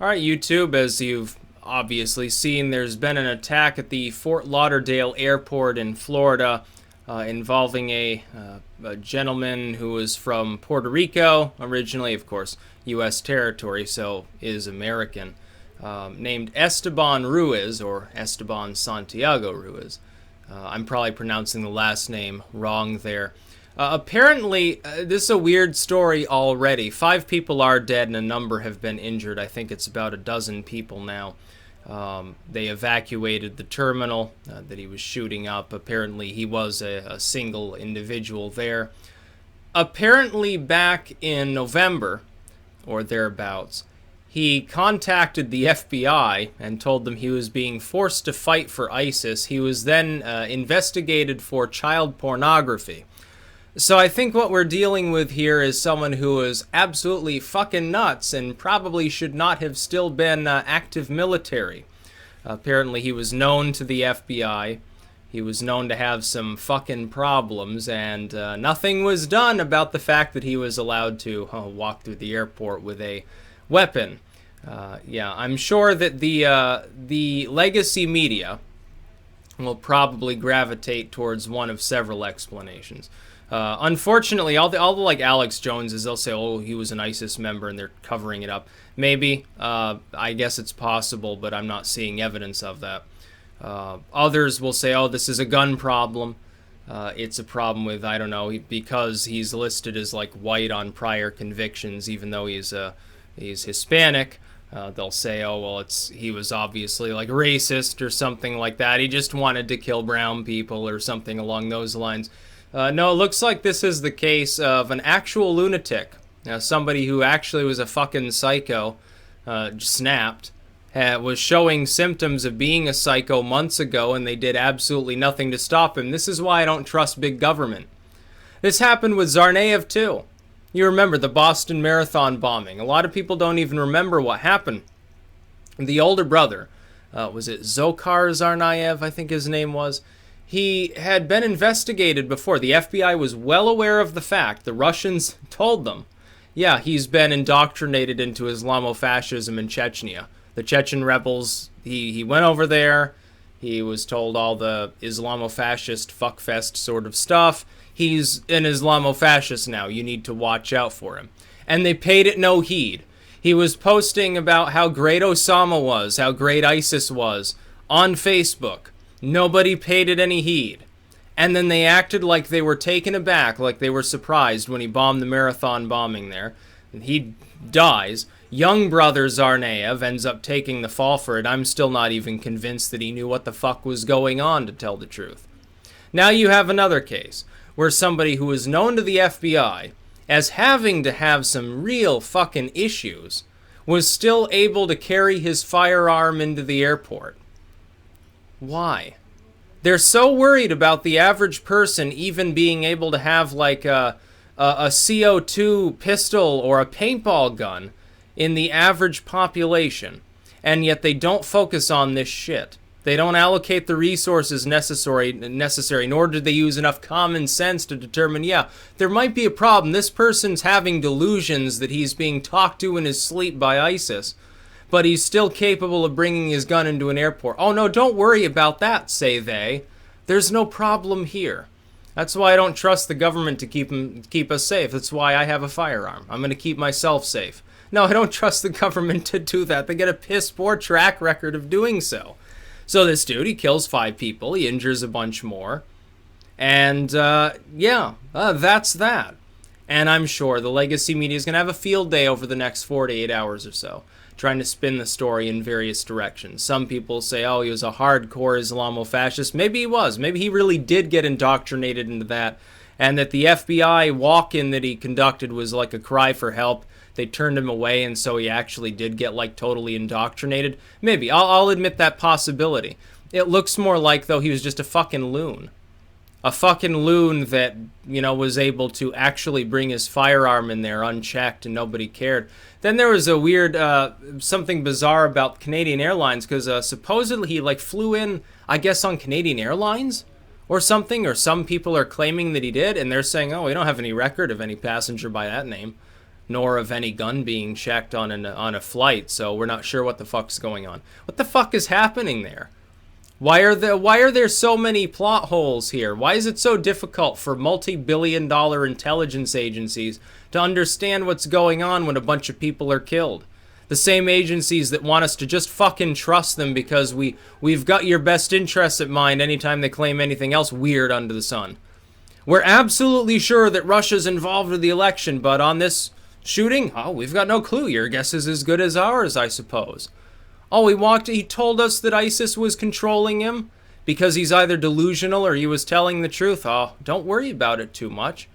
All right, YouTube, as you've obviously seen, there's been an attack at the Fort Lauderdale airport in Florida involving a gentleman who was from Puerto Rico, originally, of course, U.S. territory, so is American, named Esteban Ruiz, or Esteban Santiago Ruiz. I'm probably pronouncing the last name wrong there. Apparently, this is a weird story already. 5 people are dead and a number have been injured. I think it's about a dozen people now. They evacuated the terminal that he was shooting up. Apparently, he was a single individual there. Apparently, back in November, or thereabouts, he contacted the FBI and told them he was being forced to fight for ISIS. He was then investigated for child pornography. So I think what we're dealing with here is someone who is absolutely fucking nuts and probably should not have still been active military. Apparently he was known to the FBI. He was known to have some fucking problems, and nothing was done about the fact that he was allowed to walk through the airport with a weapon. Yeah, I'm sure that the legacy media will probably gravitate towards one of several explanations. Unfortunately, all the like Alex Joneses, they'll say, oh, he was an ISIS member and they're covering it up. Maybe. I guess it's possible, but I'm not seeing evidence of that. Others will say, oh, this is a gun problem. It's a problem with, I don't know, because he's listed as like white on prior convictions, even though he's Hispanic. They'll say, oh, well, he was obviously like racist or something like that. He just wanted to kill brown people or something along those lines. No, it looks like this is the case of an actual lunatic. Somebody who actually was a fucking psycho, snapped, was showing symptoms of being a psycho months ago, and they did absolutely nothing to stop him. This is why I don't trust big government. This happened with Tsarnaev, too. You remember the Boston Marathon bombing. A lot of people don't even remember what happened. The older brother, was it Dzhokhar Tsarnaev, I think his name was? He had been investigated before. The FBI was well aware of the fact. The Russians told them, yeah, he's been indoctrinated into Islamofascism in Chechnya. The Chechen rebels, he went over there. He was told all the Islamofascist fuckfest sort of stuff. He's an Islamofascist now. You need to watch out for him. And they paid it no heed. He was posting about how great Osama was, how great ISIS was, on Facebook. Nobody paid it any heed. And then they acted like they were taken aback, like they were surprised when he bombed the marathon bombing there. And he dies. Young brother Tsarnaev ends up taking the fall for it. I'm still not even convinced that he knew what the fuck was going on, to tell the truth. Now you have another case where somebody who is known to the FBI as having to have some real fucking issues was still able to carry his firearm into the airport. Why? They're so worried about the average person even being able to have like a CO2 pistol or a paintball gun in the average population, and yet they don't focus on this shit. They don't allocate the resources necessary, nor do they use enough common sense to determine, yeah, there might be a problem. This person's having delusions that he's being talked to in his sleep by ISIS, but he's still capable of bringing his gun into an airport. Oh no, don't worry about that, say they. There's no problem here. That's why I don't trust the government to keep us safe. That's why I have a firearm. I'm going to keep myself safe. No, I don't trust the government to do that. They get a piss poor track record of doing so. So this dude, he kills 5 people. He injures a bunch more. And, that's that. And I'm sure the legacy media is going to have a field day over the next 48 hours or so, trying to spin the story in various directions. Some people say, oh, he was a hardcore Islamofascist. Maybe he was. Maybe he really did get indoctrinated into that, and that the FBI walk-in that he conducted was like a cry for help. They turned him away, and so he actually did get like totally indoctrinated. Maybe. I'll admit that possibility. It looks more like, though, he was just a fucking loon. A fucking loon that, was able to actually bring his firearm in there unchecked and nobody cared. Then there was a weird, something bizarre about Canadian Airlines, because supposedly he flew in, I guess, on Canadian Airlines or something, or some people are claiming that he did, and they're saying, oh, we don't have any record of any passenger by that name. nor of any gun being checked on a flight. So we're not sure what the fuck's going on. What the fuck is happening there? Why are there so many plot holes here? Why is it so difficult for multi-billion-dollar intelligence agencies to understand what's going on when a bunch of people are killed? The same agencies that want us to just fucking trust them because we've got your best interests at mind anytime they claim anything else weird under the sun. We're absolutely sure that Russia's involved with the election, but on this shooting, oh, we've got no clue. Your guess is as good as ours, I suppose. Oh, he told us that ISIS was controlling him because he's either delusional or he was telling the truth. Oh, don't worry about it too much.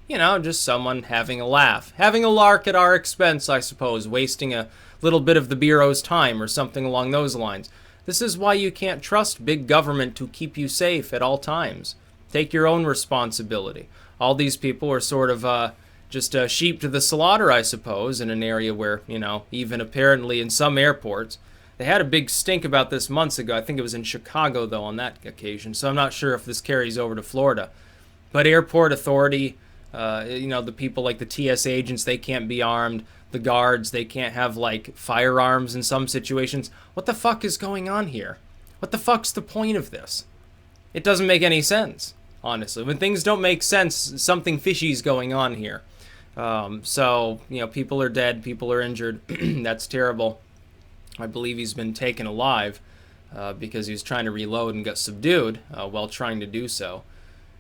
You know, just someone having a laugh. Having a lark at our expense, I suppose, wasting a little bit of the Bureau's time or something along those lines. This is why you can't trust big government to keep you safe at all times. Take your own responsibility. All these people are sort of just sheep to the slaughter, I suppose, in an area where, you know, even apparently in some airports. They had a big stink about this months ago. I think it was in Chicago, though, on that occasion. So I'm not sure if this carries over to Florida. But airport authority, you know, the people like the TSA agents, they can't be armed. The guards, they can't have, like, firearms in some situations. What the fuck is going on here? What the fuck's the point of this? It doesn't make any sense, honestly. When things don't make sense, something fishy's going on here. So, you know, people are dead, people are injured. That's terrible. I believe he's been taken alive because he was trying to reload and got subdued while trying to do so.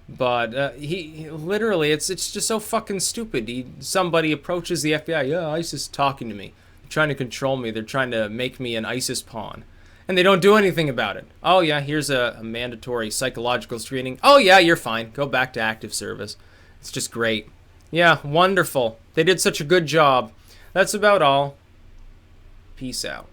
But he literally, it's just so fucking stupid. Somebody approaches the FBI, yeah, ISIS is talking to me. They're trying to control me. They're trying to make me an ISIS pawn. And they don't do anything about it. Oh, yeah, here's a mandatory psychological screening. Oh, yeah, you're fine. Go back to active service. It's just great. Yeah, wonderful. They did such a good job. That's about all. Peace out.